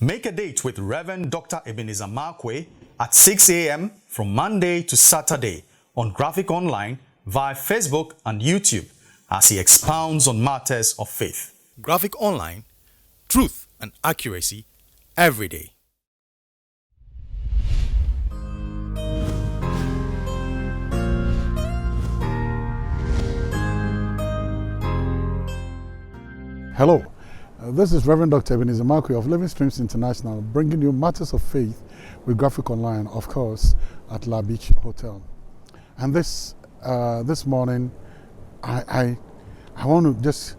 Make a date with Reverend Dr. Ebenezer Markwei at 6 a.m. from Monday to Saturday on Graphic Online via Facebook and YouTube as he expounds on matters of faith. Graphic Online, truth and accuracy every day. Hello, this is Reverend Dr. Ebenezer Markwei of Living Streams International, bringing you matters of faith with Graphic Online, of course, at La Beach Hotel. And this morning, I want to just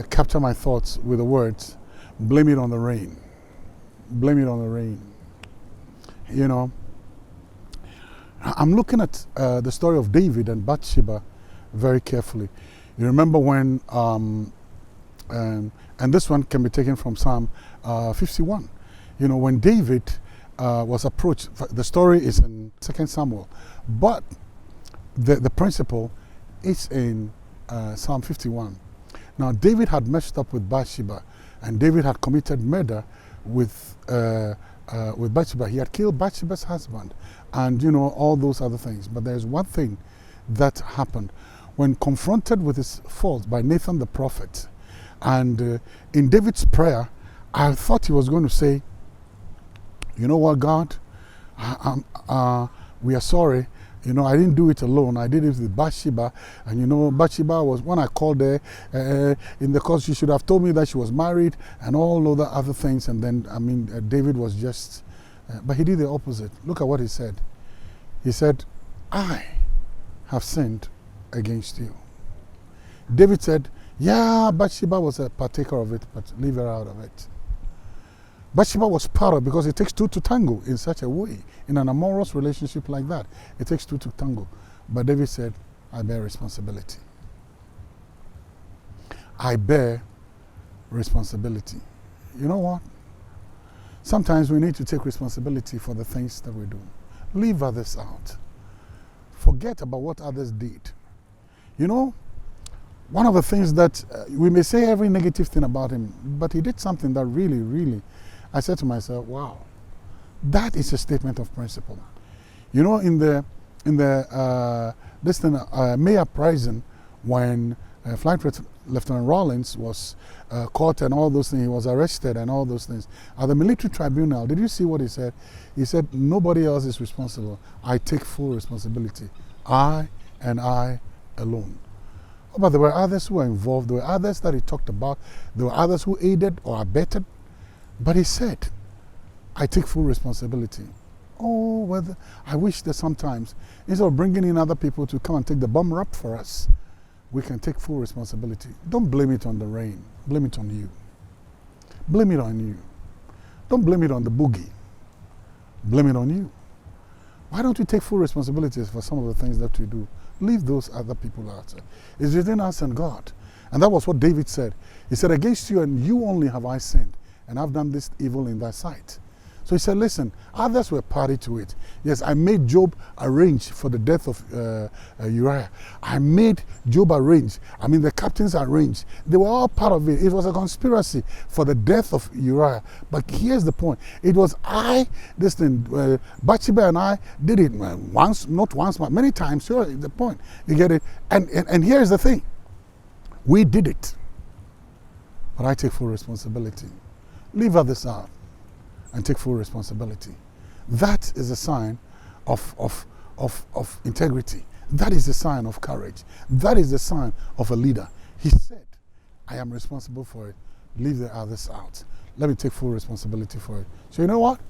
capture my thoughts with the words, blame it on the rain. Blame it on the rain. You know, I'm looking at the story of David and Bathsheba very carefully. You remember when and this one can be taken from Psalm 51. You know, when David was approached, the story is in 2 Samuel, but the principle is in Psalm 51. Now, David had messed up with Bathsheba, and David had committed murder with Bathsheba. He had killed Bathsheba's husband, and you know, all those other things. But there's one thing that happened when confronted with his fault by Nathan the prophet. And in David's prayer, I thought he was going to say, you know what, God, we are sorry. You know, I didn't do it alone. I did it with Bathsheba. And you know, Bathsheba was, when I called her, in the course, she should have told me that she was married and all other things. And then, I mean, David was just, but he did the opposite. Look at what he said. He said, I have sinned against you. David said, yeah, Bathsheba was a partaker of it, but leave her out of it. Bathsheba was part of it because it takes two to tango in such a way. In an amorous relationship like that, it takes two to tango. But David said, I bear responsibility. I bear responsibility. You know what? Sometimes we need to take responsibility for the things that we do. Leave others out. Forget about what others did. You know, one of the things that we may say every negative thing about him, but he did something that really, I said to myself, wow, that is a statement of principle. You know, in the May uprising, when Flight Lieutenant Rawlins was caught and all those things, he was arrested and all those things. At the military tribunal, did you see what he said? He said, nobody else is responsible. I take full responsibility. I and I alone. But there were others who were involved. There were others that he talked about. There were others who aided or abetted. But he said, I take full responsibility. Oh, well, I wish that sometimes, instead of bringing in other people to come and take the bum rap for us, we can take full responsibility. Don't blame it on the rain. Blame it on you. Blame it on you. Don't blame it on the boogie. Blame it on you. Why don't we take full responsibilities for some of the things that we do? Leave those other people out. It's within us and God. And that was what David said. He said, against you and you only have I sinned, and I've done this evil in thy sight. So he said, listen, others were party to it. Yes, I made Job arrange for the death of Uriah. I made Job arrange. I mean, the captains arranged. They were all part of it. It was a conspiracy for the death of Uriah. But here's the point. It was Bathsheba and I did it once, not once, but many times. Sure, the point. You get it? And here's the thing. We did it. But I take full responsibility. Leave others out and take full responsibility. That is a sign of integrity. That is a sign of courage. That is the sign of a leader. He said, I am responsible for it. Leave the others out. Let me take full responsibility for it. So you know what?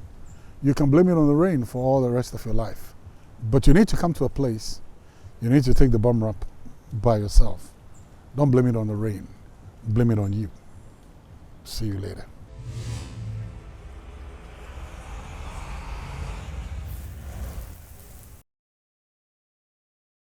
You can blame it on the rain for all the rest of your life. But you need to come to a place, you need to take the bum rap by yourself. Don't blame it on the rain. Blame it on you. See you later.